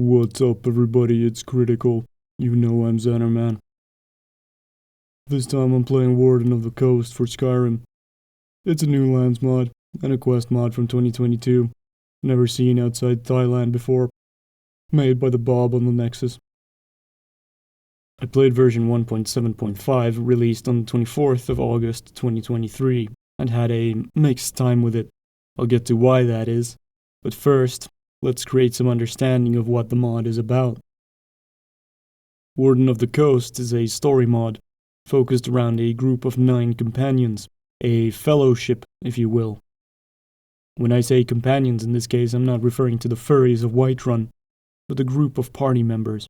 What's up, everybody? It's Critical. You know I'm Zannerman. This time I'm playing Warden of the Coast for Skyrim. It's a new lands mod, and a quest mod from 2022. Never seen outside Thailand before. Made by TheBawbs on the Nexus. I played version 1.7.5, released on the 24th of August 2023, and had a mixed time with it. I'll get to why that is, but first, let's create some understanding of what the mod is about. Warden of the Coast is a story mod, focused around a group of 9 companions, a fellowship, if you will. When I say companions in this case, I'm not referring to the furries of Whiterun, but a group of party members.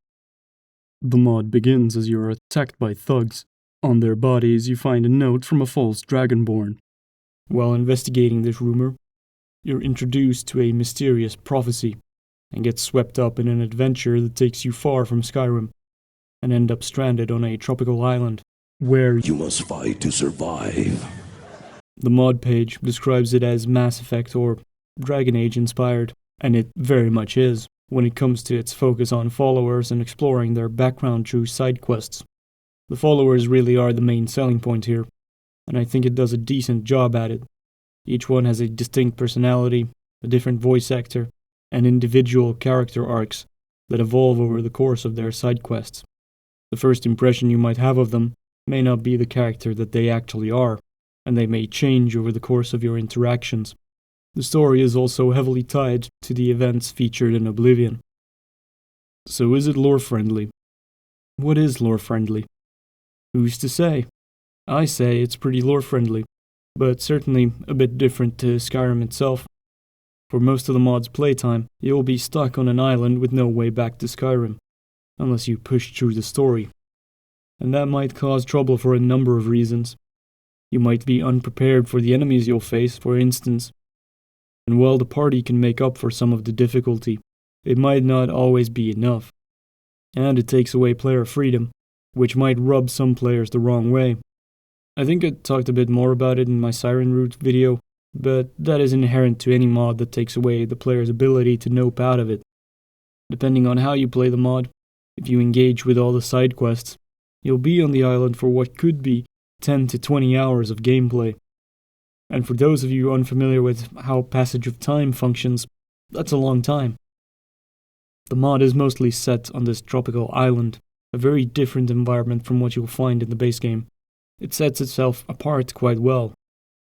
The mod begins as you're attacked by thugs. On their bodies you find a note from a false dragonborn. While investigating this rumor, you're introduced to a mysterious prophecy, and get swept up in an adventure that takes you far from Skyrim, and end up stranded on a tropical island, where you must fight to survive. The mod page describes it as Mass Effect or Dragon Age inspired, and it very much is, when it comes to its focus on followers and exploring their background through side quests. The followers really are the main selling point here, and I think it does a decent job at it. Each one has a distinct personality, a different voice actor, and individual character arcs that evolve over the course of their side quests. The first impression you might have of them may not be the character that they actually are, and they may change over the course of your interactions. The story is also heavily tied to the events featured in Oblivion. So is it lore-friendly? What is lore-friendly? Who's to say? I say it's pretty lore-friendly, but certainly a bit different to Skyrim itself. For most of the mod's playtime, you'll be stuck on an island with no way back to Skyrim, unless you push through the story. And that might cause trouble for a number of reasons. You might be unprepared for the enemies you'll face, for instance. And while the party can make up for some of the difficulty, it might not always be enough. And it takes away player freedom, which might rub some players the wrong way. I think I talked a bit more about it in my Siren Route video, but that is inherent to any mod that takes away the player's ability to nope out of it. Depending on how you play the mod, if you engage with all the side quests, you'll be on the island for what could be 10 to 20 hours of gameplay. And for those of you unfamiliar with how passage of time functions, that's a long time. The mod is mostly set on this tropical island, a very different environment from what you'll find in the base game. It sets itself apart quite well.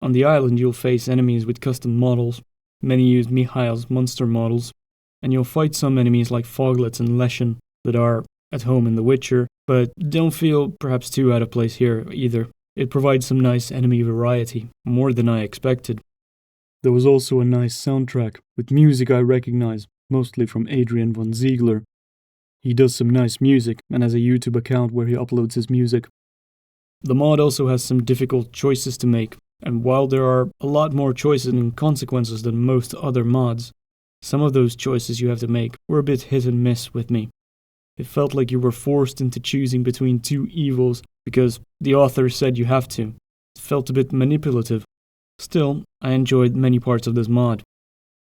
On the island you'll face enemies with custom models, many use Mihail's monster models, and you'll fight some enemies like foglets and leshen that are at home in The Witcher, but don't feel perhaps too out of place here either. It provides some nice enemy variety, more than I expected. There was also a nice soundtrack, with music I recognize, mostly from Adrian von Ziegler. He does some nice music, and has a YouTube account where he uploads his music. The mod also has some difficult choices to make, and while there are a lot more choices and consequences than most other mods, some of those choices you have to make were a bit hit and miss with me. It felt like you were forced into choosing between two evils because the author said you have to. It felt a bit manipulative. Still, I enjoyed many parts of this mod.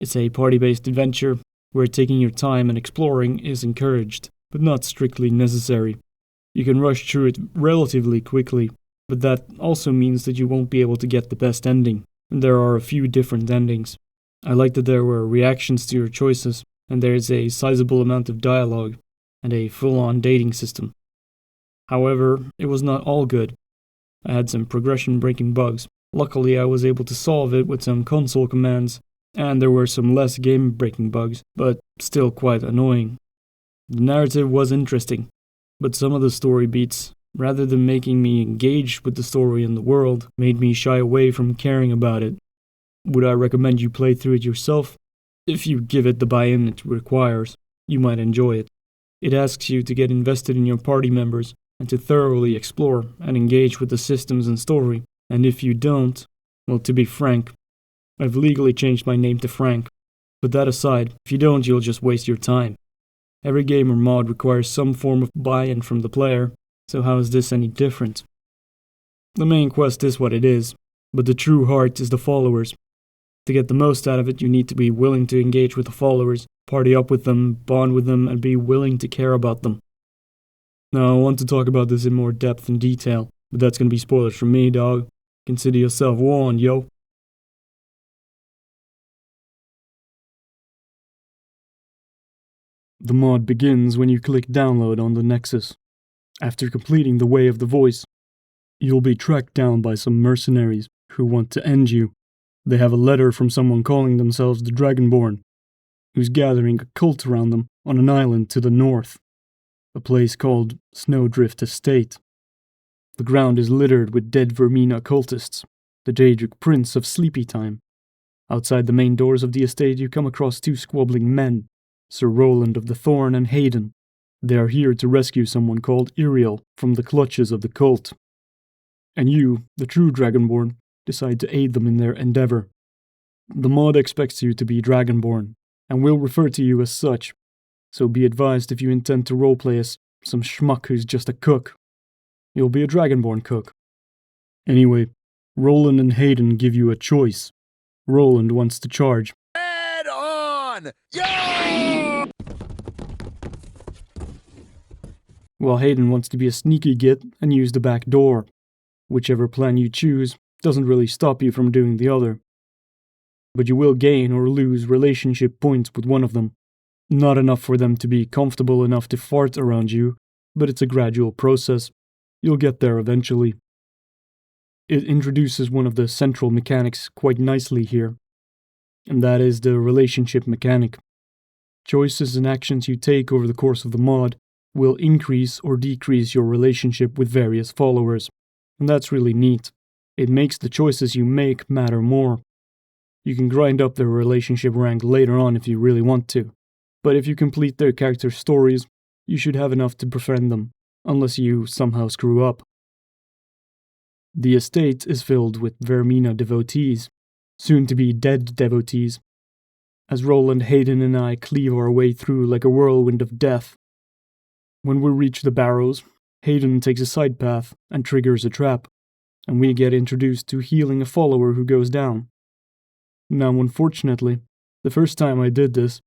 It's a party-based adventure where taking your time and exploring is encouraged, but not strictly necessary. You can rush through it relatively quickly, but that also means that you won't be able to get the best ending, and there are a few different endings. I like that there were reactions to your choices, and there is a sizable amount of dialogue, and a full-on dating system. However, it was not all good. I had some progression-breaking bugs. Luckily, I was able to solve it with some console commands, and there were some less game-breaking bugs, but still quite annoying. The narrative was interesting, but some of the story beats, rather than making me engaged with the story and the world, made me shy away from caring about it. Would I recommend you play through it yourself? If you give it the buy-in it requires, you might enjoy it. It asks you to get invested in your party members, and to thoroughly explore and engage with the systems and story, and if you don't, well, to be frank, I've legally changed my name to Frank, but that aside, if you don't, you'll just waste your time. Every game or mod requires some form of buy-in from the player, so how is this any different? The main quest is what it is, but the true heart is the followers. To get the most out of it, you need to be willing to engage with the followers, party up with them, bond with them, and be willing to care about them. Now, I want to talk about this in more depth and detail, but that's gonna be spoilers from me, dog. Consider yourself warned, yo. The mod begins when you click download on the Nexus. After completing the Way of the Voice, you'll be tracked down by some mercenaries who want to end you. They have a letter from someone calling themselves the Dragonborn, who's gathering a cult around them on an island to the north, a place called Snowdrift Estate. The ground is littered with dead Vermina cultists, the Daedric Prince of Sleepy Time. Outside the main doors of the estate you come across two squabbling men, Sir Roland of the Thorn and Hayden. They are here to rescue someone called Iriel from the clutches of the cult. And you, the true Dragonborn, decide to aid them in their endeavor. The mod expects you to be Dragonborn, and will refer to you as such, so be advised if you intend to roleplay as some schmuck who's just a cook. You'll be a Dragonborn cook. Anyway, Roland and Hayden give you a choice. Roland wants to charge. Head on! Yo! While Hayden wants to be a sneaky git and use the back door. Whichever plan you choose doesn't really stop you from doing the other. But you will gain or lose relationship points with one of them. Not enough for them to be comfortable enough to fart around you, but it's a gradual process. You'll get there eventually. It introduces one of the central mechanics quite nicely here, and that is the relationship mechanic. Choices and actions you take over the course of the mod will increase or decrease your relationship with various followers, and that's really neat. It makes the choices you make matter more. You can grind up their relationship rank later on if you really want to, but if you complete their character stories, you should have enough to befriend them, unless you somehow screw up. The estate is filled with Vermina devotees, soon to be dead devotees, as Roland, Hayden, and I cleave our way through like a whirlwind of death. When we reach the barrows, Hayden takes a side path and triggers a trap, and we get introduced to healing a follower who goes down. Now, unfortunately, the first time I did this,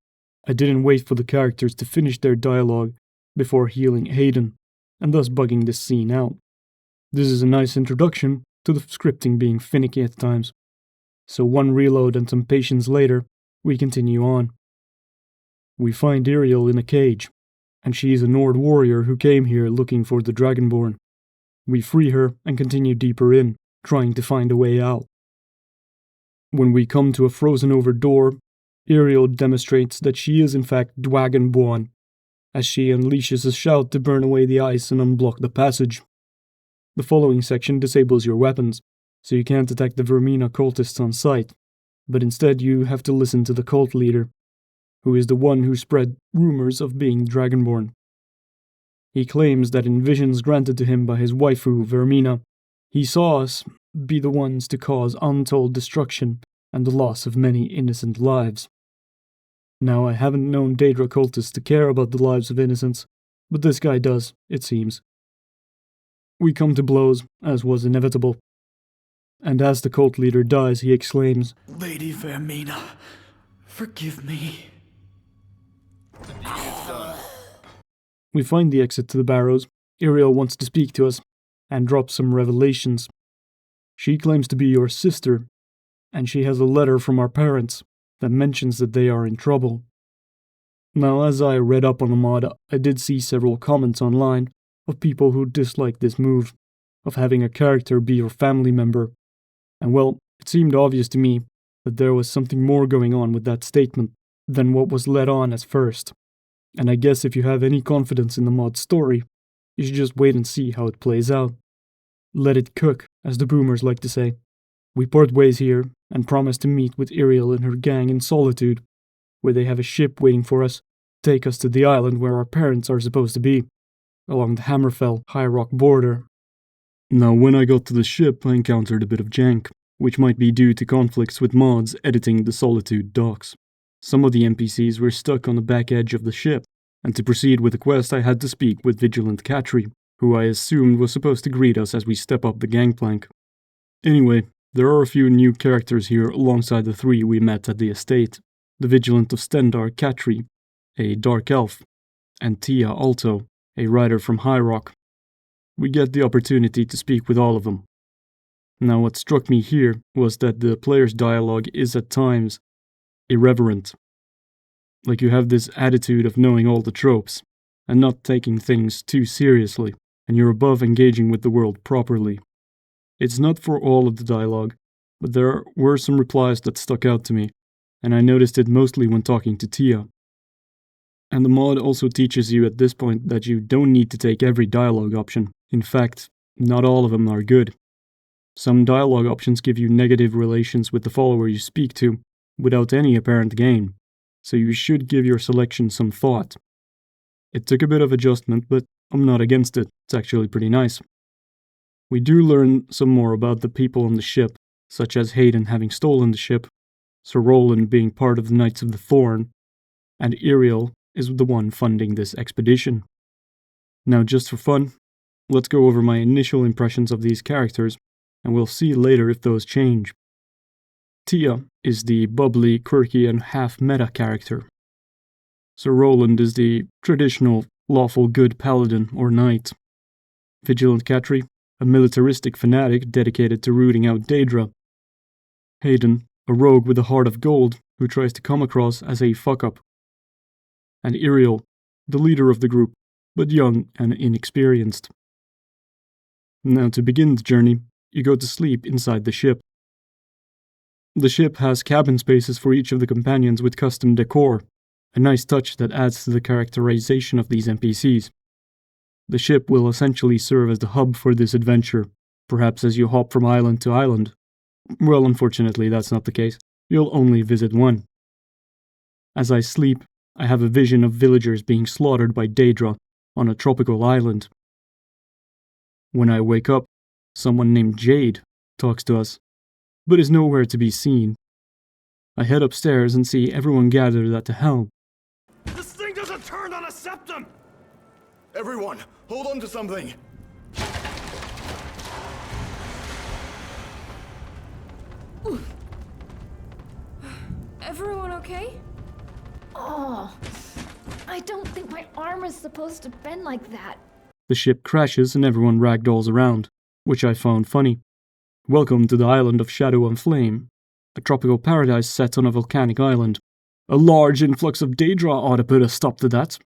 I didn't wait for the characters to finish their dialogue before healing Hayden, and thus bugging this scene out. This is a nice introduction to the scripting being finicky at times. So one reload and some patience later, we continue on. We find Iriel in a cage, and she is a Nord warrior who came here looking for the Dragonborn. We free her and continue deeper in, trying to find a way out. When we come to a frozen-over door, Iriel demonstrates that she is in fact Dragonborn, as she unleashes a shout to burn away the ice and unblock the passage. The following section disables your weapons, so you can't attack the Vermina cultists on sight, but instead you have to listen to the cult leader, who is the one who spread rumors of being Dragonborn. He claims that in visions granted to him by his waifu, Vermina, he saw us be the ones to cause untold destruction and the loss of many innocent lives. Now, I haven't known Daedra cultists to care about the lives of innocents, but this guy does, it seems. We come to blows, as was inevitable. And as the cult leader dies, he exclaims, Lady Vermina, forgive me. We find the exit to the barrows. Iriel wants to speak to us, and drops some revelations. She claims to be your sister, and she has a letter from our parents that mentions that they are in trouble. Now, as I read up on the mod, I did see several comments online of people who dislike this move, of having a character be your family member. And well, it seemed obvious to me that there was something more going on with that statement than what was let on at first. And I guess if you have any confidence in the mod's story, you should just wait and see how it plays out. Let it cook, as the boomers like to say. We part ways here, and promise to meet with Iriel and her gang in Solitude, where they have a ship waiting for us to take us to the island where our parents are supposed to be, along the Hammerfell High Rock border. Now, when I got to the ship, I encountered a bit of jank, which might be due to conflicts with mods editing the Solitude docks. Some of the NPCs were stuck on the back edge of the ship, and to proceed with the quest I had to speak with Vigilant Catry, who I assumed was supposed to greet us as we step up the gangplank. Anyway, there are a few new characters here alongside the 3 we met at the estate, the Vigilant of Stendar Katri, a dark elf, and Tia Alto, a rider from High Rock. We get the opportunity to speak with all of them. Now, what struck me here was that the player's dialogue is at times irreverent. Like you have this attitude of knowing all the tropes, and not taking things too seriously, and you're above engaging with the world properly. It's not for all of the dialogue, but there were some replies that stuck out to me, and I noticed it mostly when talking to Tia. And the mod also teaches you at this point that you don't need to take every dialogue option. In fact, not all of them are good. Some dialogue options give you negative relations with the follower you speak to, without any apparent gain, so you should give your selection some thought. It took a bit of adjustment, but I'm not against it. It's actually pretty nice. We do learn some more about the people on the ship, such as Hayden having stolen the ship, Sir Roland being part of the Knights of the Thorn, and Iriel is the one funding this expedition. Now, just for fun, let's go over my initial impressions of these characters, and we'll see later if those change. Tia is the bubbly, quirky, and half-meta character. Sir Roland is the traditional, lawful good paladin or knight. Vigilant Katri, a militaristic fanatic dedicated to rooting out Daedra. Hayden, a rogue with a heart of gold who tries to come across as a fuck-up. And Iriel, the leader of the group, but young and inexperienced. Now, to begin the journey, you go to sleep inside the ship. The ship has cabin spaces for each of the companions with custom decor, a nice touch that adds to the characterization of these NPCs. The ship will essentially serve as the hub for this adventure, perhaps as you hop from island to island. Well, unfortunately, that's not the case. You'll only visit one. As I sleep, I have a vision of villagers being slaughtered by Daedra on a tropical island. When I wake up, someone named Jade talks to us, but is nowhere to be seen. I head upstairs and see everyone gathered at the helm. This thing doesn't turn on a septum! Everyone, hold on to something! Everyone okay? Oh, I don't think my arm is supposed to bend like that. The ship crashes and everyone ragdolls around, which I found funny. Welcome to the island of Shadow and Flame, a tropical paradise set on a volcanic island. A large influx of Daedra ought to put a stop to that.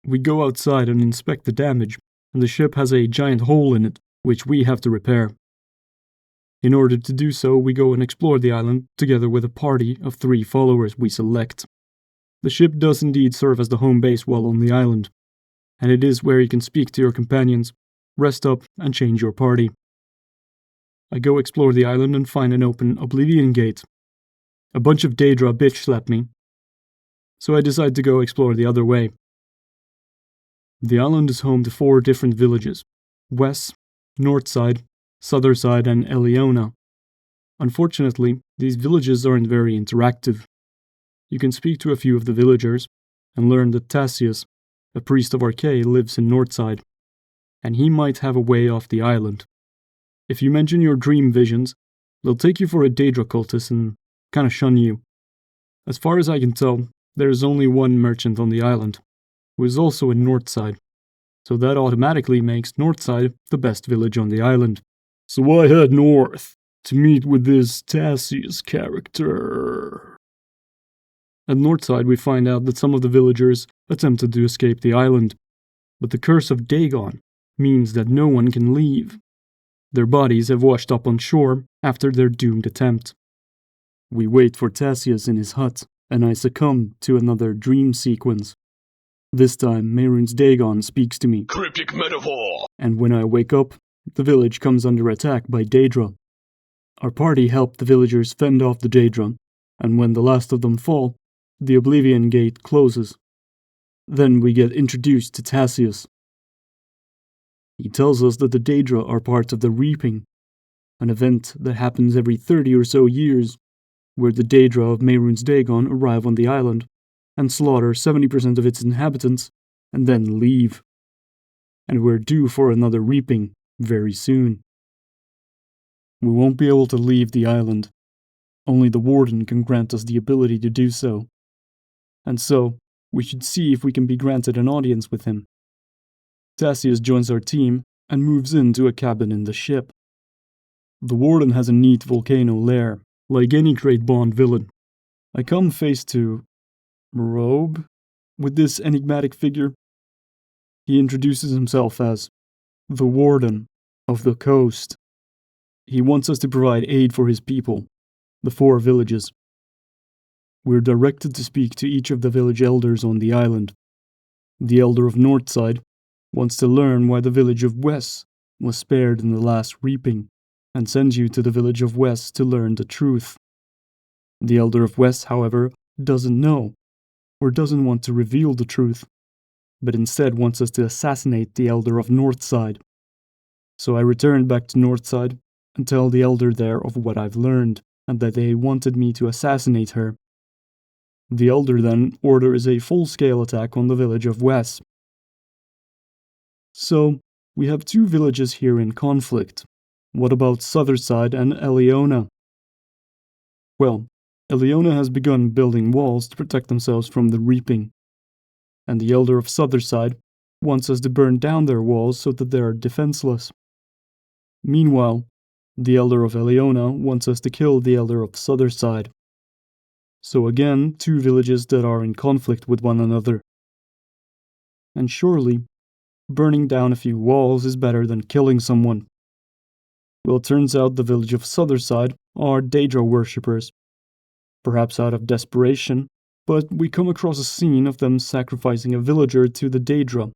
We go outside and inspect the damage, and the ship has a giant hole in it, which we have to repair. In order to do so, we go and explore the island together with a party of 3 followers we select. The ship does indeed serve as the home base while on the island, and it is where you can speak to your companions, rest up, and change your party. I go explore the island and find an open Oblivion Gate. A bunch of Daedra bitch slapped me, so I decide to go explore the other way. The island is home to 4 different villages: West, Northside, Sotherside, and Eliona. Unfortunately, these villages aren't very interactive. You can speak to a few of the villagers and learn that Tassius, a priest of Archaea, lives in Northside, and he might have a way off the island. If you mention your dream visions, they'll take you for a Daedra cultist and kinda shun you. As far as I can tell, there is only one merchant on the island, who is also in Northside, so that automatically makes Northside the best village on the island. So I head north to meet with this Tassius character. At Northside we find out that some of the villagers attempted to escape the island, but the curse of Dagon means that no one can leave. Their bodies have washed up on shore after their doomed attempt. We wait for Tassius in his hut, and I succumb to another dream sequence. This time, Mehrunes Dagon speaks to me. Cryptic metaphor! And when I wake up, the village comes under attack by Daedra. Our party helped the villagers fend off the Daedra, and when the last of them fall, the Oblivion Gate closes. Then we get introduced to Tassius. He tells us that the Daedra are part of the Reaping, an event that happens every 30 or so years, where the Daedra of Mehrunes Dagon arrive on the island and slaughter 70% of its inhabitants, and then leave. And we're due for another Reaping very soon. We won't be able to leave the island, Only the Warden can grant us the ability to do so. And so, we should see if we can be granted an audience with him. Tassius joins our team and moves into a cabin in the ship. The Warden has a neat volcano lair, like any great Bond villain. I come face to Robe with this enigmatic figure. He introduces himself as the Warden of the Coast. He wants us to provide aid for his people, the 4 villages. We're directed to speak to each of the village elders on the island. The elder of Northside wants to learn why the village of West was spared in the last reaping, and sends you to the village of West to learn the truth. The elder of West, however, doesn't know, or doesn't want to reveal the truth, but instead wants us to assassinate the elder of Northside. So I return back to Northside and tell the elder there of what I've learned, and that they wanted me to assassinate her. The elder then orders a full-scale attack on the village of West. So, we have 2 villages here in conflict. What about Sotherside and Eliona? Well, Eliona has begun building walls to protect themselves from the reaping, and the elder of Sotherside wants us to burn down their walls so that they are defenseless. Meanwhile, the elder of Eliona wants us to kill the elder of Sotherside. So again, 2 villages that are in conflict with one another. And surely, burning down a few walls is better than killing someone. Well, it turns out the village of Sotherside are Daedra worshippers. Perhaps out of desperation, but we come across a scene of them sacrificing a villager to the Daedra.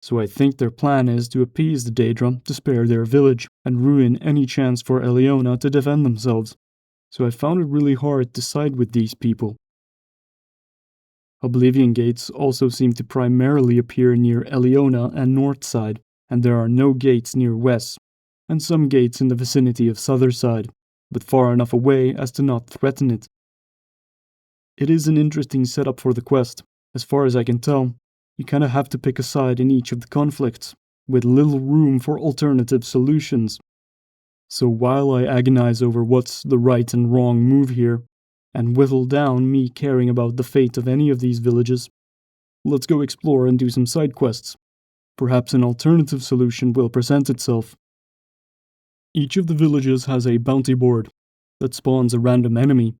So I think their plan is to appease the Daedra to spare their village and ruin any chance for Eliona to defend themselves. So I found it really hard to side with these people. Oblivion gates also seem to primarily appear near Eliona and Northside, and there are no gates near West, and some gates in the vicinity of Sotherside, but far enough away as to not threaten it. It is an interesting setup for the quest. As far as I can tell, you kinda have to pick a side in each of the conflicts, with little room for alternative solutions. So while I agonize over what's the right and wrong move here, and whittle down me caring about the fate of any of these villages, let's go explore and do some side quests. Perhaps an alternative solution will present itself. Each of the villages has a bounty board that spawns a random enemy,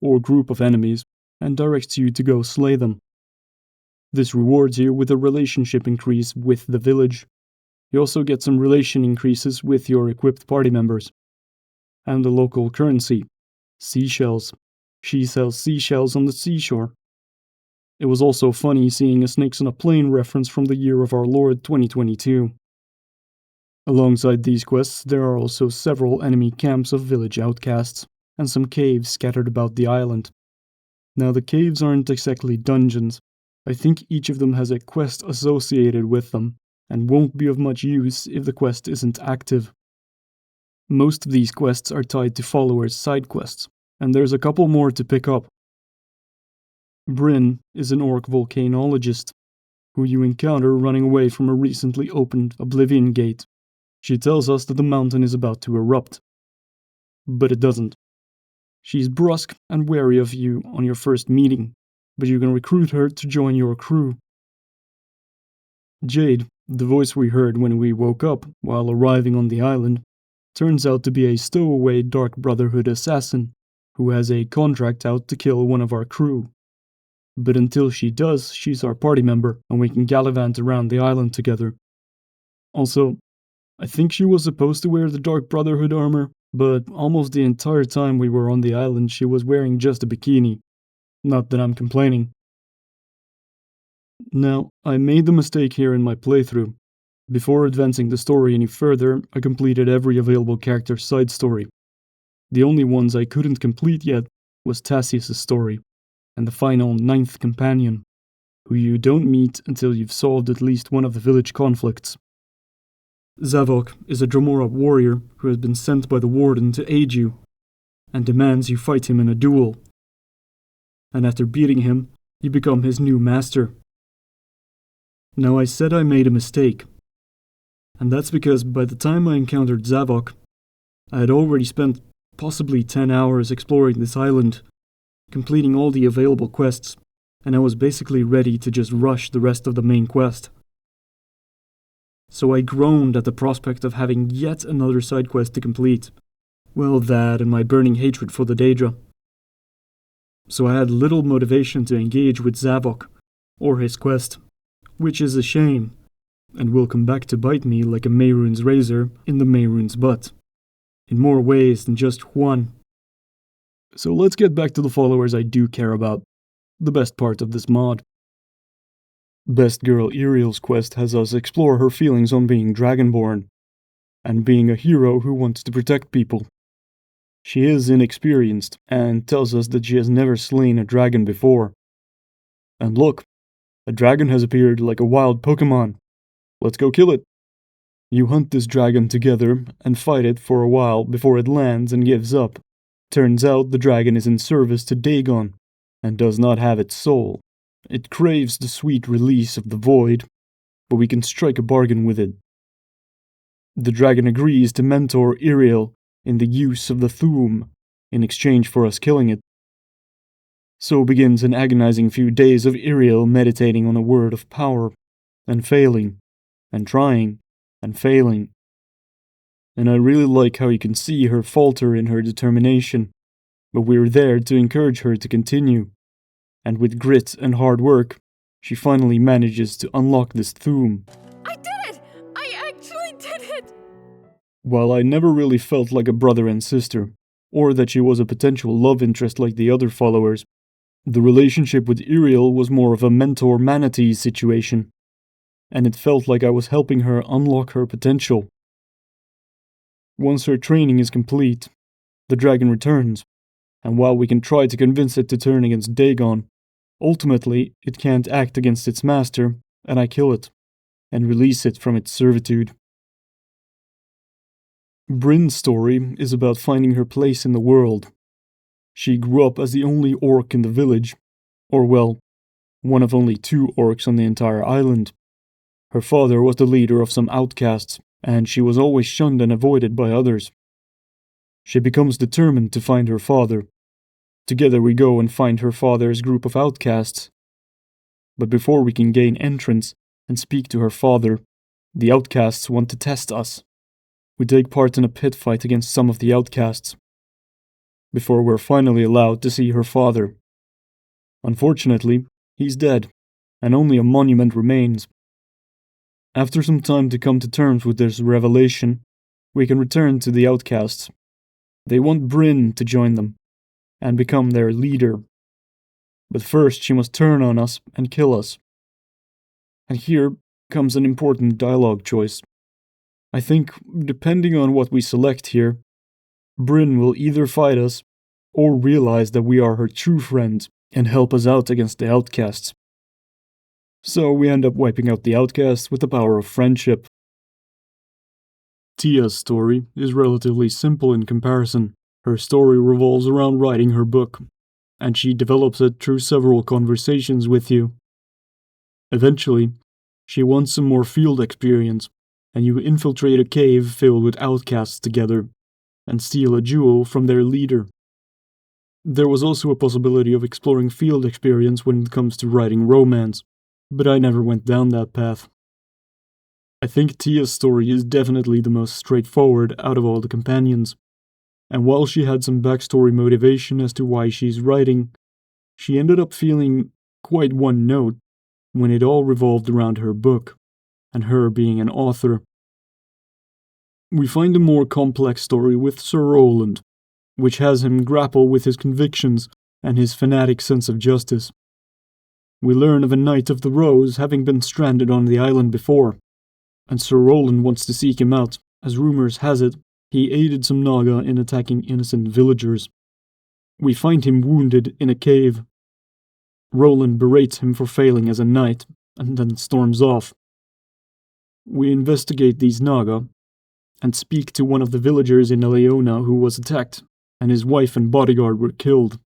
or group of enemies, and directs you to go slay them. This rewards you with a relationship increase with the village. You also get some relation increases with your equipped party members. And the local currency, seashells. She sells seashells on the seashore. It was also funny seeing a Snakes on a Plane reference from the year of our Lord 2022. Alongside these quests, there are also several enemy camps of village outcasts, and some caves scattered about the island. Now the caves aren't exactly dungeons. I think each of them has a quest associated with them, and won't be of much use if the quest isn't active. Most of these quests are tied to followers' side quests, and there's a couple more to pick up. Bryn is an orc volcanologist, who you encounter running away from a recently opened Oblivion gate. She tells us that the mountain is about to erupt. But it doesn't. She's brusque and wary of you on your first meeting, but you can recruit her to join your crew. Jade, the voice we heard when we woke up while arriving on the island, turns out to be a stowaway Dark Brotherhood assassin who has a contract out to kill one of our crew. But until she does, she's our party member, and we can gallivant around the island together. Also, I think she was supposed to wear the Dark Brotherhood armor, but almost the entire time we were on the island she was wearing just a bikini. Not that I'm complaining. Now, I made the mistake here in my playthrough. Before advancing the story any further, I completed every available character's side story. The only ones I couldn't complete yet was Tassius' story, and the final 9th companion, who you don't meet until you've solved at least one of the village conflicts. Zavok is a Dromora warrior who has been sent by the Warden to aid you, and demands you fight him in a duel. And after beating him, you become his new master. Now I said I made a mistake, and that's because by the time I encountered Zavok, I had already spent possibly 10 hours exploring this island, completing all the available quests, and I was basically ready to just rush the rest of the main quest. So I groaned at the prospect of having yet another side quest to complete. Well, that and my burning hatred for the Daedra. So I had little motivation to engage with Zavok, or his quest, which is a shame, and will come back to bite me like a Mehrunes razor in the Mehrunes butt, in more ways than just one. So let's get back to the followers I do care about, the best part of this mod. Best Girl Iriel's quest has us explore her feelings on being Dragonborn, and being a hero who wants to protect people. She is inexperienced, and tells us that she has never slain a dragon before. And look, a dragon has appeared like a wild Pokemon. Let's go kill it. You hunt this dragon together, and fight it for a while before it lands and gives up. Turns out the dragon is in service to Dagon, and does not have its soul. It craves the sweet release of the void, but we can strike a bargain with it. The dragon agrees to mentor Iriel in the use of the Thuum, in exchange for us killing it. So begins an agonizing few days of Iriel meditating on a word of power, and failing, and trying, and failing. And I really like how you can see her falter in her determination, but we're there to encourage her to continue. And with grit and hard work, she finally manages to unlock this Thuum. I did it! I actually did it! While I never really felt like a brother and sister, or that she was a potential love interest like the other followers, the relationship with Iriel was more of a mentor-manatee situation, and it felt like I was helping her unlock her potential. Once her training is complete, the dragon returns, and while we can try to convince it to turn against Dagon, ultimately it can't act against its master, and I kill it, and release it from its servitude. Bryn's story is about finding her place in the world. She grew up as the only orc in the village, or well, one of only 2 orcs on the entire island. Her father was the leader of some outcasts, and she was always shunned and avoided by others. She becomes determined to find her father. Together we go and find her father's group of outcasts. But before we can gain entrance and speak to her father, the outcasts want to test us. We take part in a pit fight against some of the outcasts, before we're finally allowed to see her father. Unfortunately, he's dead, and only a monument remains. After some time to come to terms with this revelation, we can return to the outcasts. They want Bryn to join them, and become their leader. But first she must turn on us and kill us. And here comes an important dialogue choice. I think, depending on what we select here, Bryn will either fight us, or realize that we are her true friends and help us out against the outcasts. So we end up wiping out the outcasts with the power of friendship. Tia's story is relatively simple in comparison. Her story revolves around writing her book, and she develops it through several conversations with you. Eventually, she wants some more field experience, and you infiltrate a cave filled with outcasts together, and steal a jewel from their leader. There was also a possibility of exploring field experience when it comes to writing romance, but I never went down that path. I think Tia's story is definitely the most straightforward out of all the companions, and while she had some backstory motivation as to why she's writing, she ended up feeling quite one note when it all revolved around her book, and her being an author. We find a more complex story with Sir Roland, which has him grapple with his convictions and his fanatic sense of justice. We learn of a Knight of the Rose having been stranded on the island before, and Sir Roland wants to seek him out, as rumors has it he aided some Naga in attacking innocent villagers. We find him wounded in a cave. Roland berates him for failing as a knight, and then storms off. We investigate these Naga, and speak to one of the villagers in Eleona who was attacked, and his wife and bodyguard were killed.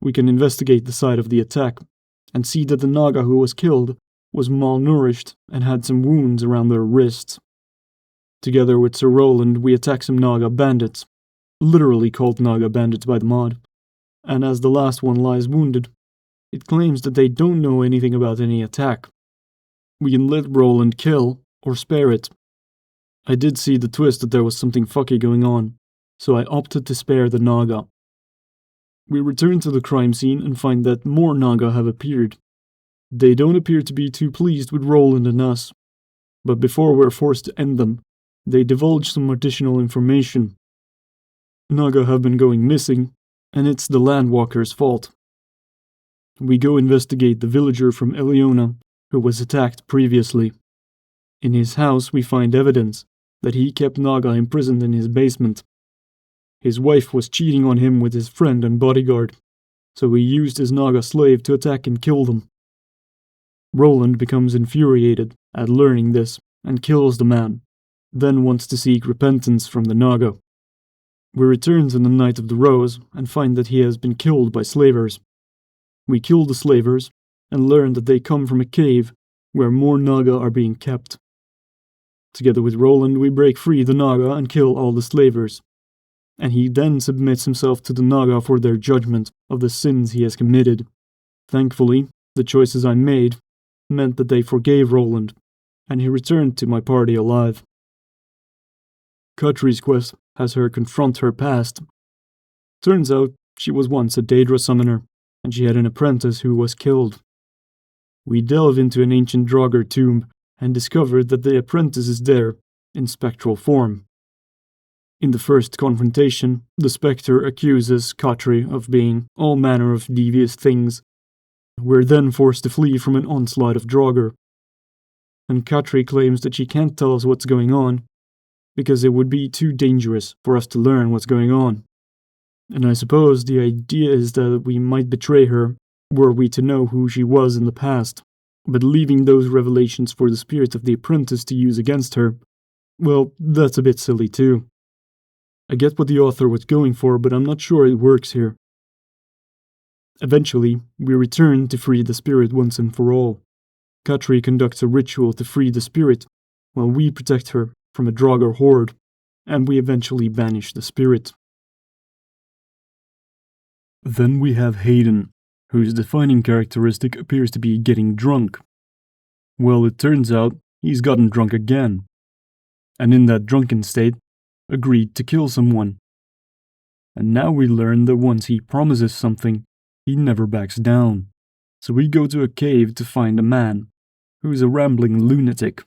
We can investigate the site of the attack, and see that the Naga who was killed was malnourished and had some wounds around their wrists. Together with Sir Roland, we attack some Naga bandits, literally called Naga bandits by the mod, and as the last one lies wounded, it claims that they don't know anything about any attack. We can let Roland kill, or spare it. I did see the twist that there was something fucky going on, so I opted to spare the Naga. We return to the crime scene and find that more Naga have appeared. They don't appear to be too pleased with Roland and us, but before we're forced to end them, they divulge some additional information. Naga have been going missing, and it's the Landwalker's fault. We go investigate the villager from Eliona, who was attacked previously. In his house we find evidence that he kept Naga imprisoned in his basement. His wife was cheating on him with his friend and bodyguard, so he used his Naga slave to attack and kill them. Roland becomes infuriated at learning this and kills the man, then wants to seek repentance from the Naga. We return to the Night of the Rose and find that he has been killed by slavers. We kill the slavers and learn that they come from a cave where more Naga are being kept. Together with Roland, we break free the Naga and kill all the slavers, and he then submits himself to the Naga for their judgment of the sins he has committed. Thankfully, the choices I made meant that they forgave Roland, and he returned to my party alive. Katri's quest has her confront her past. Turns out she was once a Daedra summoner, and she had an apprentice who was killed. We delve into an ancient Draugr tomb and discover that the apprentice is there in spectral form. In the first confrontation, the Spectre accuses Katri of being all manner of devious things. We're then forced to flee from an onslaught of Draugr, and Katri claims that she can't tell us what's going on because it would be too dangerous for us to learn what's going on. And I suppose the idea is that we might betray her were we to know who she was in the past, but leaving those revelations for the spirit of the apprentice to use against her, well, that's a bit silly too. I get what the author was going for, but I'm not sure it works here. Eventually, we return to free the spirit once and for all. Katri conducts a ritual to free the spirit, while we protect her from a Draugr horde, and we eventually banish the spirit. Then we have Hayden, whose defining characteristic appears to be getting drunk. Well, it turns out he's gotten drunk again, and in that drunken state, agreed to kill someone. And now we learn that once he promises something, he never backs down. So we go to a cave to find a man, who's a rambling lunatic.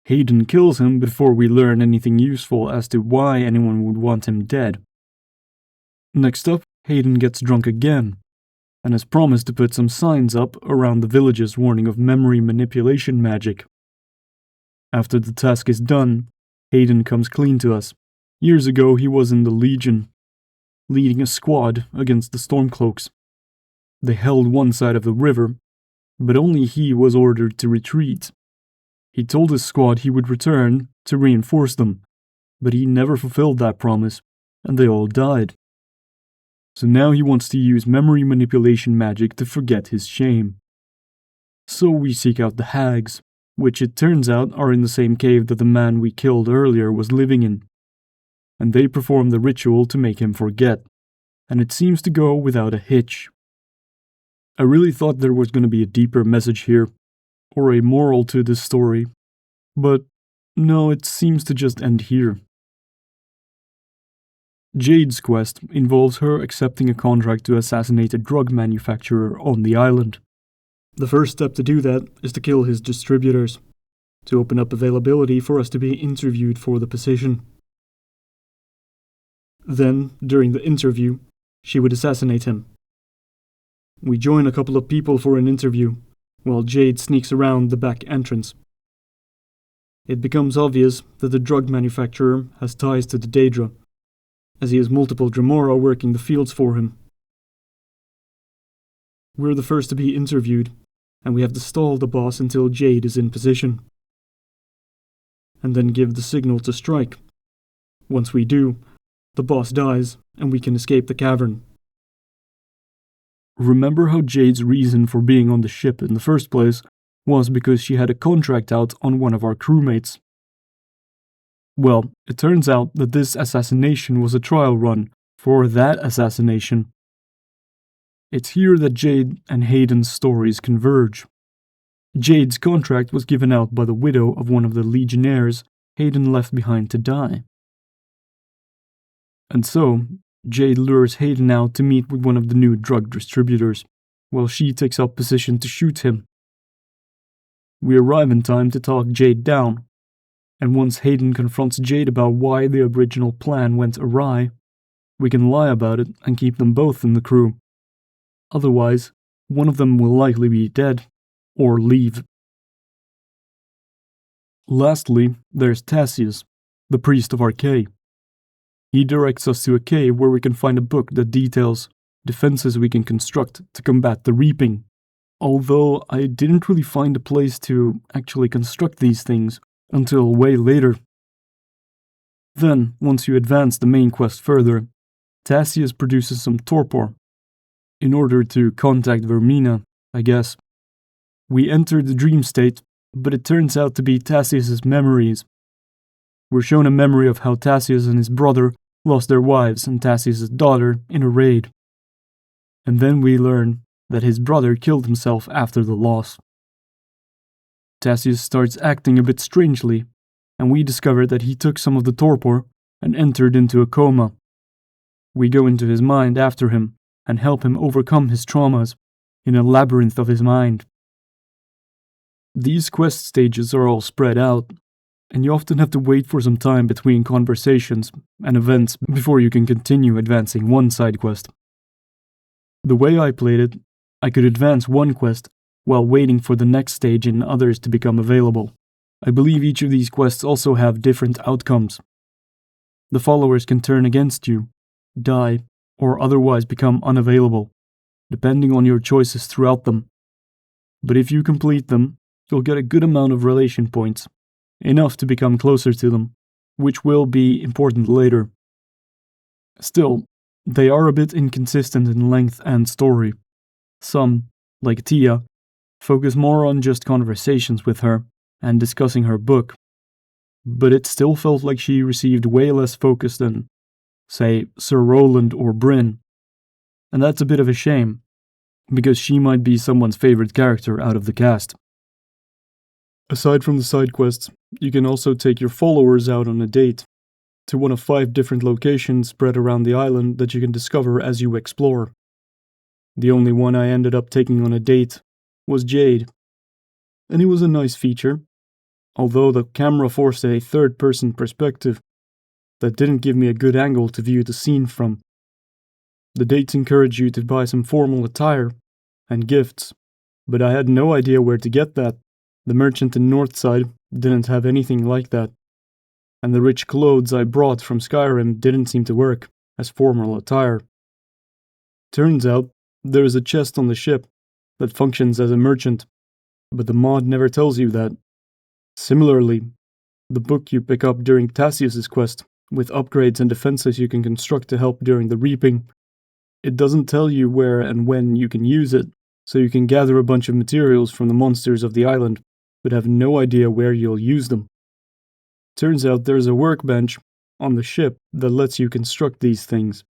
Hayden kills him before we learn anything useful as to why anyone would want him dead. Next up, Hayden gets drunk again, and has promised to put some signs up around the villages warning of memory manipulation magic. After the task is done, Hayden comes clean to us. Years ago he was in the Legion, leading a squad against the Stormcloaks. They held one side of the river, but only he was ordered to retreat. He told his squad he would return to reinforce them, but he never fulfilled that promise, and they all died. So now he wants to use memory manipulation magic to forget his shame. So we seek out the hags, which it turns out are in the same cave that the man we killed earlier was living in. And they perform the ritual to make him forget, and it seems to go without a hitch. I really thought there was going to be a deeper message here, or a moral to this story, but no, it seems to just end here. Jade's quest involves her accepting a contract to assassinate a drug manufacturer on the island. The first step to do that is to kill his distributors, to open up availability for us to be interviewed for the position. Then, during the interview, she would assassinate him. We join a couple of people for an interview, while Jade sneaks around the back entrance. It becomes obvious that the drug manufacturer has ties to the Daedra, as he has multiple Dremora working the fields for him. We're the first to be interviewed, and we have to stall the boss until Jade is in position, and then give the signal to strike. Once we do, the boss dies, and we can escape the cavern. Remember how Jade's reason for being on the ship in the first place was because she had a contract out on one of our crewmates. Well, it turns out that this assassination was a trial run for that assassination. It's here that Jade and Hayden's stories converge. Jade's contract was given out by the widow of one of the legionnaires Hayden left behind to die. And so, Jade lures Hayden out to meet with one of the new drug distributors, while she takes up position to shoot him. We arrive in time to talk Jade down, and once Hayden confronts Jade about why the original plan went awry, we can lie about it and keep them both in the crew. Otherwise, one of them will likely be dead, or leave. Lastly, there's Tassius, the priest of our cave. He directs us to a cave where we can find a book that details defenses we can construct to combat the reaping. Although I didn't really find a place to actually construct these things until way later. Then, once you advance the main quest further, Tassius produces some torpor, in order to contact Vermina, I guess. We enter the dream state, but it turns out to be Tassius's memories. We're shown a memory of how Tassius and his brother lost their wives and Tassius's daughter in a raid. And then we learn that his brother killed himself after the loss. Tassius starts acting a bit strangely, and we discover that he took some of the torpor and entered into a coma. We go into his mind after him and help him overcome his traumas in a labyrinth of his mind. These quest stages are all spread out, and you often have to wait for some time between conversations and events before you can continue advancing one side quest. The way I played it, I could advance one quest while waiting for the next stage and others to become available. I believe each of these quests also have different outcomes. The followers can turn against you, die, or otherwise become unavailable, depending on your choices throughout them. But if you complete them, you'll get a good amount of relation points, enough to become closer to them, which will be important later. Still, they are a bit inconsistent in length and story. Some, like Tia, focus more on just conversations with her and discussing her book, but it still felt like she received way less focus than, say, Sir Roland or Bryn. And that's a bit of a shame, because she might be someone's favorite character out of the cast. Aside from the side quests, you can also take your followers out on a date to one of 5 different locations spread around the island that you can discover as you explore. The only one I ended up taking on a date was Jade, and it was a nice feature, although the camera forced a third-person perspective that didn't give me a good angle to view the scene from. The dates encourage you to buy some formal attire and gifts, but I had no idea where to get that. The merchant in Northside didn't have anything like that, and the rich clothes I brought from Skyrim didn't seem to work as formal attire. Turns out, there is a chest on the ship that functions as a merchant, but the mod never tells you that. Similarly, the book you pick up during Tassius's quest, with upgrades and defenses you can construct to help during the reaping, it doesn't tell you where and when you can use it, so you can gather a bunch of materials from the monsters of the island, but have no idea where you'll use them. Turns out there's a workbench on the ship that lets you construct these things.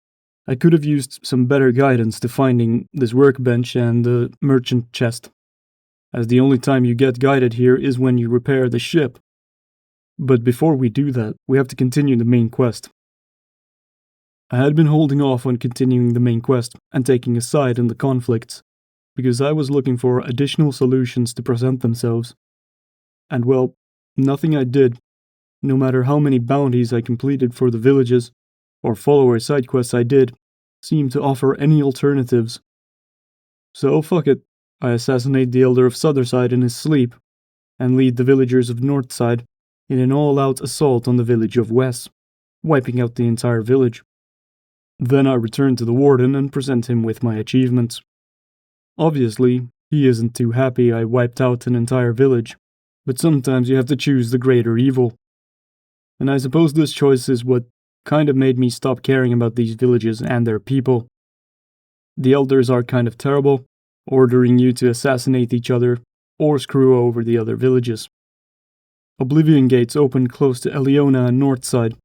I could have used some better guidance to finding this workbench and the merchant chest, as the only time you get guided here is when you repair the ship. But before we do that, we have to continue the main quest. I had been holding off on continuing the main quest and taking a side in the conflicts, because I was looking for additional solutions to present themselves. And well, nothing I did, no matter how many bounties I completed for the villages, or follower side quests I did, seemed to offer any alternatives. So fuck it, I assassinate the Elder of Sotherside in his sleep, and lead the villagers of Northside in an all-out assault on the village of West, wiping out the entire village. Then I return to the Warden and present him with my achievements. Obviously, he isn't too happy I wiped out an entire village, but sometimes you have to choose the greater evil. And I suppose this choice is what kind of made me stop caring about these villages and their people. The elders are kind of terrible, ordering you to assassinate each other or screw over the other villages. Oblivion Gates opened close to Eliona and Northside,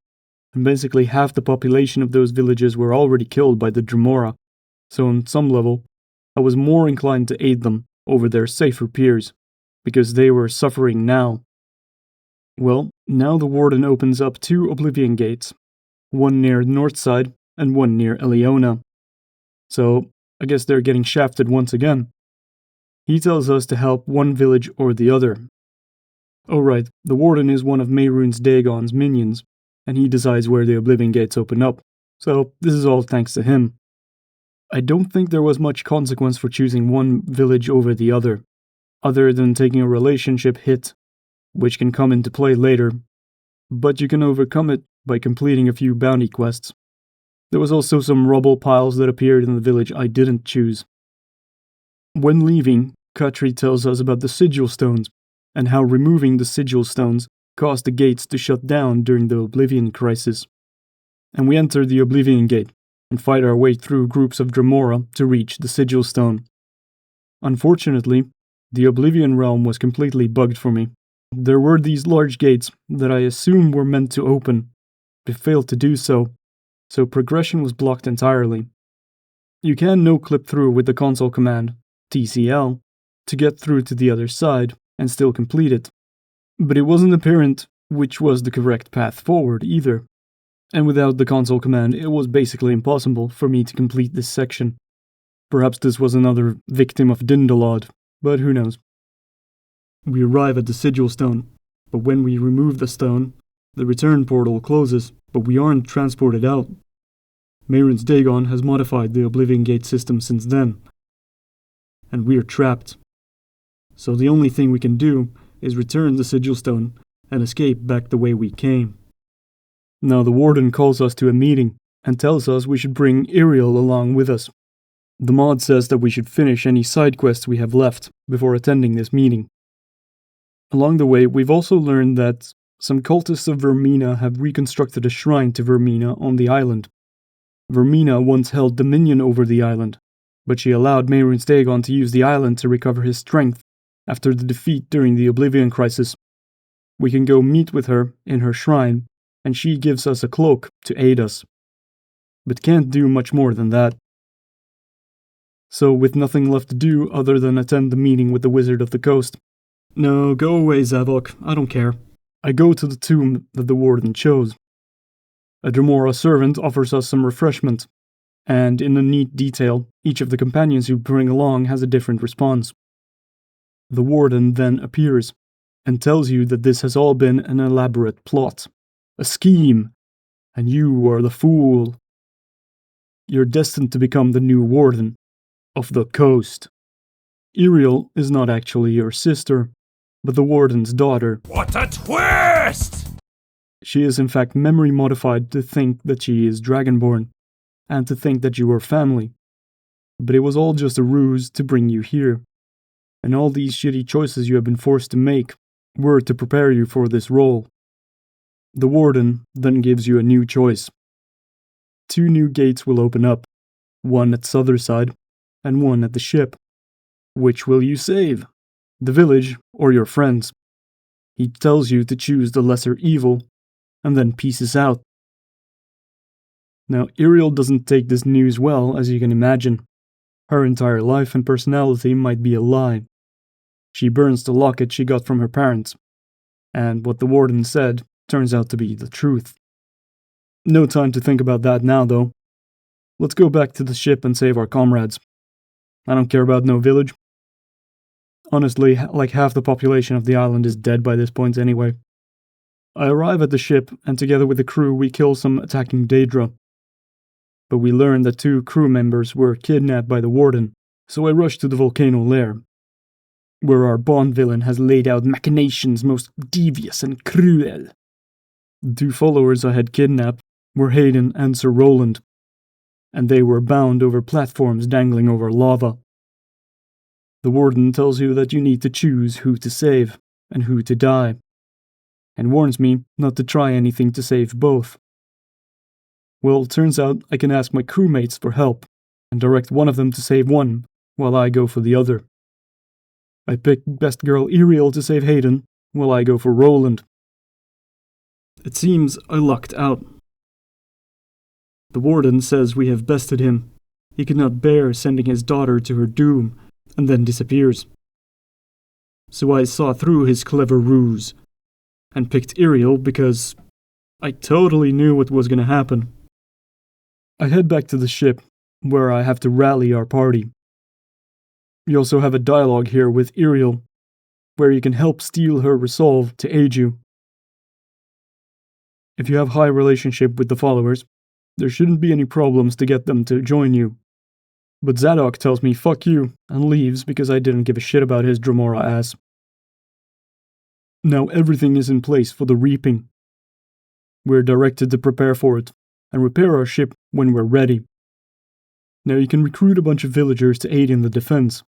and basically half the population of those villages were already killed by the Dremora, so on some level, I was more inclined to aid them over their safer peers, because they were suffering now. Well, now the Warden opens up 2 Oblivion Gates, one near Northside and one near Eliona. So, I guess they're getting shafted once again. He tells us to help one village or the other. Oh right, the Warden is one of Mehrunes Dagon's minions, and he decides where the Oblivion Gates open up, so this is all thanks to him. I don't think there was much consequence for choosing one village over the other than taking a relationship hit, which can come into play later, but you can overcome it by completing a few bounty quests. There was also some rubble piles that appeared in the village I didn't choose. When leaving, Katri tells us about the sigil stones, and how removing the sigil stones caused the gates to shut down during the Oblivion Crisis. And we enter the Oblivion Gate, and fight our way through groups of Dremora to reach the sigil stone. Unfortunately, the Oblivion realm was completely bugged for me. There were these large gates that I assume were meant to open, but failed to do so progression was blocked entirely. You can no-clip through with the console command, TCL, to get through to the other side and still complete it, but it wasn't apparent which was the correct path forward either, and without the console command it was basically impossible for me to complete this section. Perhaps this was another victim of Dindalod, but who knows. We arrive at the sigil stone, but when we remove the stone, the return portal closes, but we aren't transported out. Mehrunes Dagon has modified the Oblivion Gate system since then, and we're trapped. So the only thing we can do is return the sigil stone and escape back the way we came. Now the Warden calls us to a meeting and tells us we should bring Iriel along with us. The mod says that we should finish any side quests we have left before attending this meeting. Along the way, we've also learned that some cultists of Vermina have reconstructed a shrine to Vermina on the island. Vermina once held dominion over the island, but she allowed Mehrunes Dagon to use the island to recover his strength after the defeat during the Oblivion Crisis. We can go meet with her in her shrine, and she gives us a cloak to aid us, but can't do much more than that. So with nothing left to do other than attend the meeting with the Wizard of the Coast. No, go away, Zavok, I don't care. I go to the tomb that the Warden chose. A Dremora servant offers us some refreshment, and in a neat detail, each of the companions you bring along has a different response. The Warden then appears, and tells you that this has all been an elaborate plot, a scheme, and you are the fool. You're destined to become the new Warden of the Coast. Iriel is not actually your sister, but the Warden's daughter. What a twist! She is in fact memory modified to think that she is Dragonborn, and to think that you are family. But it was all just a ruse to bring you here, and all these shitty choices you have been forced to make were to prepare you for this role. The Warden then gives you a new choice. 2 new gates will open up, one at Sotherside, and one at the ship. Which will you save? The village or your friends? He tells you to choose the lesser evil, and then pieces out. Now, Iriel doesn't take this news well, as you can imagine. Her entire life and personality might be a lie. She burns the locket she got from her parents, and what the Warden said turns out to be the truth. No time to think about that now, though. Let's go back to the ship and save our comrades. I don't care about no village. Honestly, like half the population of the island is dead by this point anyway. I arrive at the ship, and together with the crew we kill some attacking Daedra. But we learn that 2 crew members were kidnapped by the Warden, so I rush to the volcano lair, where our Bond villain has laid out machinations most devious and cruel. The 2 followers I had kidnapped were Hayden and Sir Roland, and they were bound over platforms dangling over lava. The Warden tells you that you need to choose who to save and who to die, and warns me not to try anything to save both. Well, it turns out I can ask my crewmates for help, and direct one of them to save one, while I go for the other. I pick best girl Iriel to save Hayden, while I go for Roland. It seems I lucked out. The Warden says we have bested him. He could not bear sending his daughter to her doom, and then disappears. So I saw through his clever ruse, and picked Ariel because I totally knew what was going to happen. I head back to the ship, where I have to rally our party. You also have a dialogue here with Ariel, where you can help steel her resolve to aid you. If you have high relationship with the followers, there shouldn't be any problems to get them to join you. But Zadok tells me fuck you and leaves because I didn't give a shit about his Dremora ass. Now everything is in place for the reaping. We're directed to prepare for it and repair our ship when we're ready. Now you can recruit a bunch of villagers to aid in the defense.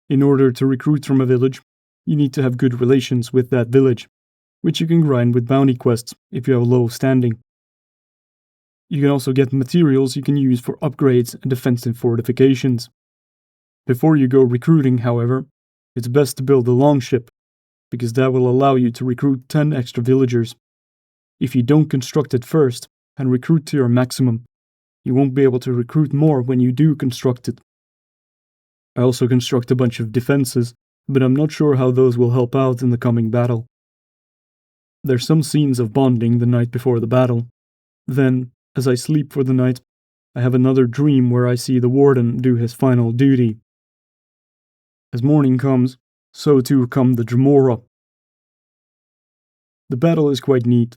In order to recruit from a village, you need to have good relations with that village, which you can grind with bounty quests if you have low standing. You can also get materials you can use for upgrades and defensive fortifications. Before you go recruiting, however, it's best to build a longship, because that will allow you to recruit 10 extra villagers. If you don't construct it first and recruit to your maximum, you won't be able to recruit more when you do construct it. I also construct a bunch of defenses, but I'm not sure how those will help out in the coming battle. There's some scenes of bonding the night before the battle. Then, as I sleep for the night, I have another dream where I see the Warden do his final duty. As morning comes, so too come the Dremora. The battle is quite neat.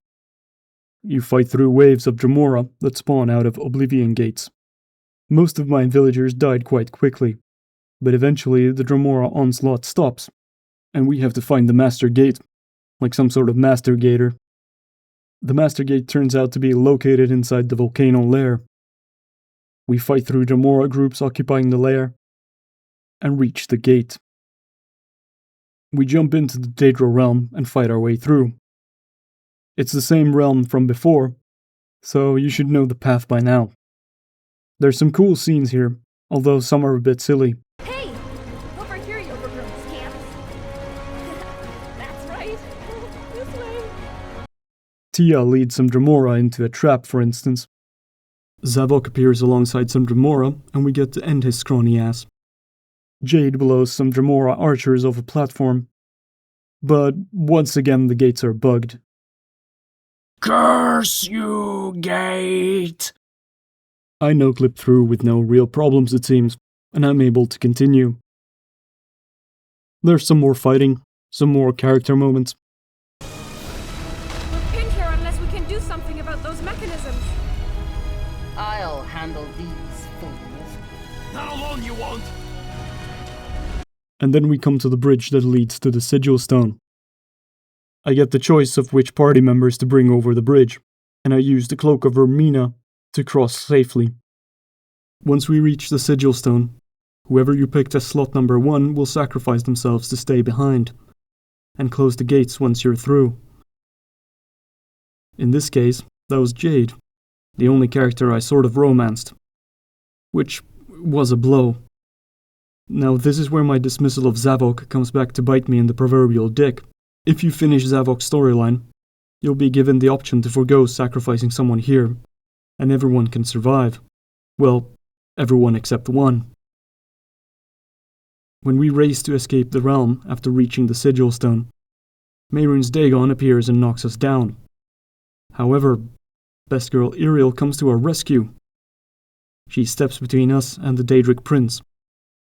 You fight through waves of Dremora that spawn out of Oblivion gates. Most of my villagers died quite quickly, but eventually the Dremora onslaught stops, and we have to find the Master Gate, like some sort of Master Gator. The Master Gate turns out to be located inside the volcano lair. We fight through Dremora groups occupying the lair, and reach the gate. We jump into the Daedra realm and fight our way through. It's the same realm from before, so you should know the path by now. There's some cool scenes here, although some are a bit silly. Hey! Over here, you overgrown scamps! That's right! This way! Tia leads some Dremora into a trap, for instance. Zavok appears alongside some Dremora, and we get to end his scrawny ass. Jade blows some Dremora archers off a platform. But once again the gates are bugged. Curse you, gate! I no-clip through with no real problems, it seems, and I'm able to continue. There's some more fighting, some more character moments. We're pinned here unless we can do something about those mechanisms. I'll handle these fools. Not alone you won't! And then we come to the bridge that leads to the Sigil Stone. I get the choice of which party members to bring over the bridge, and I use the Cloak of Vermina to cross safely. Once we reach the Sigil Stone, whoever you picked as slot number 1 will sacrifice themselves to stay behind, and close the gates once you're through. In this case, that was Jade, the only character I sort of romanced, which was a blow. Now this is where my dismissal of Zavok comes back to bite me in the proverbial dick. If you finish Zavok's storyline, you'll be given the option to forgo sacrificing someone here, and everyone can survive. Well, everyone except one. When we race to escape the realm after reaching the Sigil Stone, Mehrunes Dagon appears and knocks us down. However, best girl Ariel comes to our rescue. She steps between us and the Daedric Prince,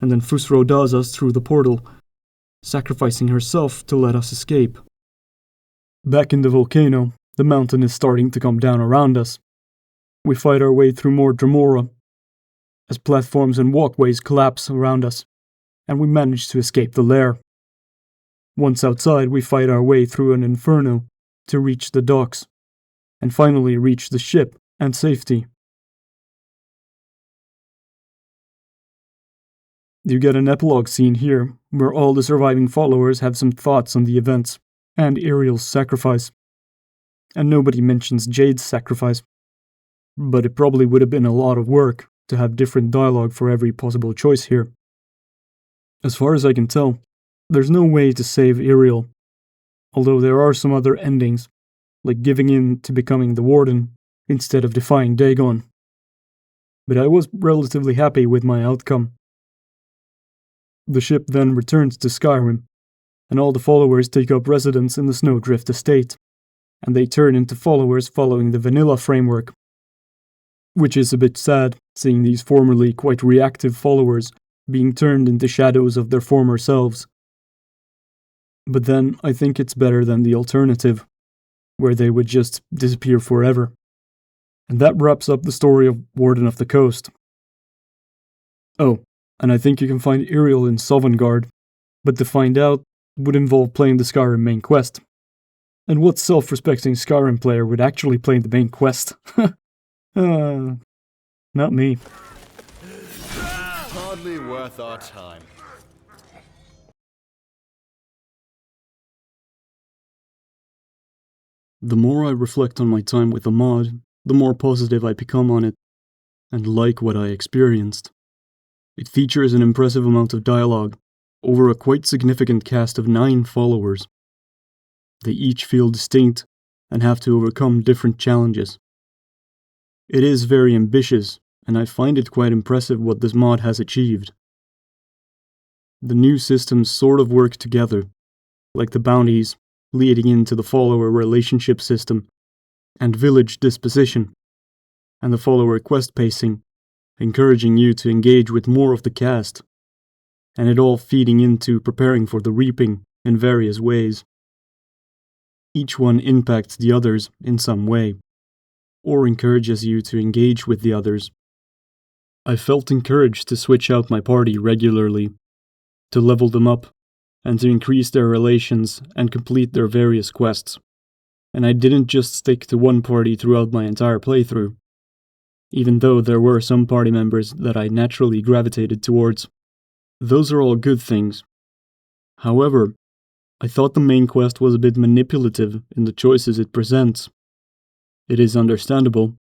and then Fusro does us through the portal, sacrificing herself to let us escape. Back in the volcano, the mountain is starting to come down around us. We fight our way through more Dremora, as platforms and walkways collapse around us, and we manage to escape the lair. Once outside, we fight our way through an inferno to reach the docks, and finally reach the ship and safety. You get an epilogue scene here, where all the surviving followers have some thoughts on the events, and Ariel's sacrifice. And nobody mentions Jade's sacrifice. But it probably would have been a lot of work to have different dialogue for every possible choice here. As far as I can tell, there's no way to save Ariel. although there are some other endings, like giving in to becoming the Warden instead of defying Dagon. But I was relatively happy with my outcome. The ship then returns to Skyrim, and all the followers take up residence in the Snowdrift estate, and they turn into followers following the vanilla framework. Which is a bit sad, seeing these formerly quite reactive followers being turned into shadows of their former selves. But then I think it's better than the alternative, where they would just disappear forever. And that wraps up the story of Warden of the Coast. Oh, and I think you can find Iriel in Sovngarde, but to find out would involve playing the Skyrim main quest. And what self-respecting Skyrim player would actually play the main quest? Not me. Hardly worth our time. The more I reflect on my time with the mod, the more positive I become on it, and like what I experienced. It features an impressive amount of dialogue, over a quite significant cast of 9 followers. They each feel distinct, and have to overcome different challenges. It is very ambitious, and I find it quite impressive what this mod has achieved. The new systems sort of work together, like the bounties, leading into the follower relationship system, and village disposition, and the follower quest pacing, encouraging you to engage with more of the cast, and it all feeding into preparing for the reaping in various ways. Each one impacts the others in some way, or encourages you to engage with the others. I felt encouraged to switch out my party regularly, to level them up, and to increase their relations and complete their various quests. And I didn't just stick to one party throughout my entire playthrough, even though there were some party members that I naturally gravitated towards. Those are all good things. However, I thought the main quest was a bit manipulative in the choices it presents. It is understandable,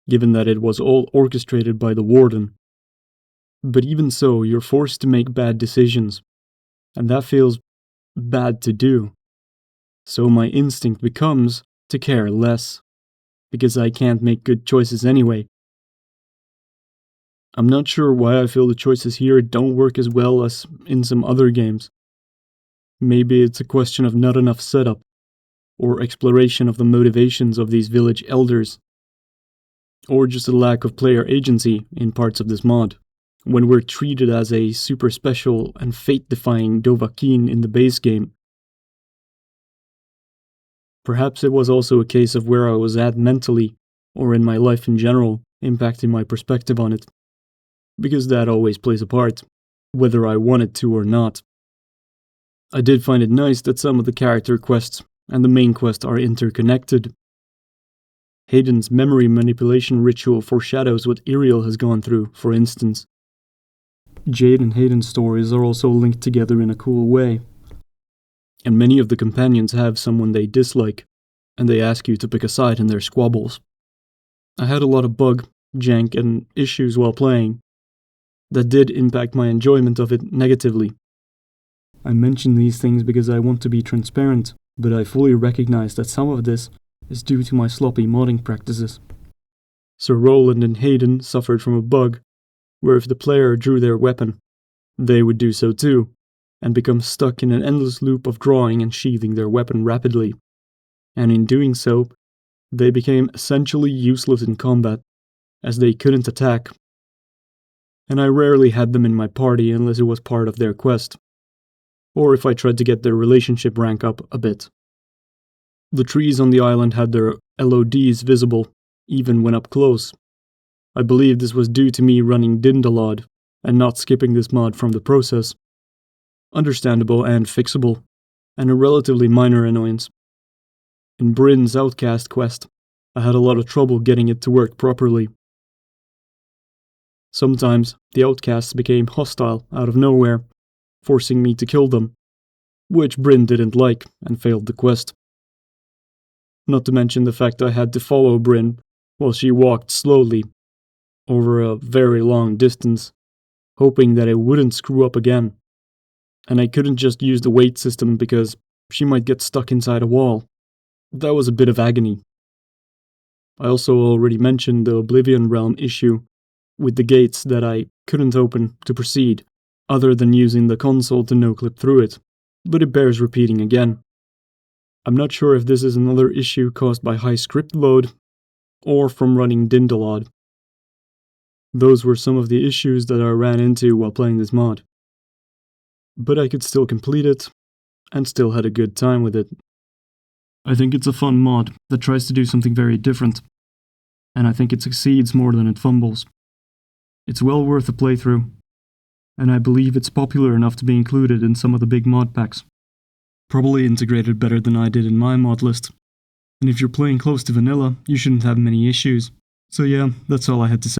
given that it was all orchestrated by the Warden. But even so, you're forced to make bad decisions, and that feels bad to do. So my instinct becomes to care less, because I can't make good choices anyway. I'm not sure why I feel the choices here don't work as well as in some other games. Maybe it's a question of not enough setup, or exploration of the motivations of these village elders, or just a lack of player agency in parts of this mod, when we're treated as a super special and fate-defying Dovahkiin in the base game. Perhaps it was also a case of where I was at mentally, or in my life in general, impacting my perspective on it, because that always plays a part, whether I want it to or not. I did find it nice that some of the character quests and the main quest are interconnected. Hayden's memory manipulation ritual foreshadows what Iriel has gone through, for instance. Jade and Hayden's stories are also linked together in a cool way. And many of the companions have someone they dislike, and they ask you to pick a side in their squabbles. I had a lot of bug, jank, and issues while playing that did impact my enjoyment of it negatively. I mention these things because I want to be transparent, but I fully recognize that some of this is due to my sloppy modding practices. Sir Roland and Hayden suffered from a bug where if the player drew their weapon, they would do so too, and become stuck in an endless loop of drawing and sheathing their weapon rapidly. And in doing so, they became essentially useless in combat, as they couldn't attack. And I rarely had them in my party unless it was part of their quest, or if I tried to get their relationship rank up a bit. The trees on the island had their LODs visible, even when up close. I believe this was due to me running Dindalod, and not skipping this mod from the process. Understandable and fixable, and a relatively minor annoyance. In Bryn's Outcast quest, I had a lot of trouble getting it to work properly. Sometimes, the outcasts became hostile out of nowhere, forcing me to kill them, which Bryn didn't like and failed the quest. Not to mention the fact I had to follow Bryn while she walked slowly, over a very long distance, hoping that it wouldn't screw up again. And I couldn't just use the wait system because she might get stuck inside a wall. That was a bit of agony. I also already mentioned the Oblivion Realm issue with the gates that I couldn't open to proceed, other than using the console to no-clip through it, but it bears repeating again. I'm not sure if this is another issue caused by high script load, or from running Dindalod. Those were some of the issues that I ran into while playing this mod. But I could still complete it, and still had a good time with it. I think it's a fun mod that tries to do something very different, and I think it succeeds more than it fumbles. It's well worth a playthrough, and I believe it's popular enough to be included in some of the big mod packs. Probably integrated better than I did in my mod list. And if you're playing close to vanilla, you shouldn't have many issues. So yeah, that's all I had to say.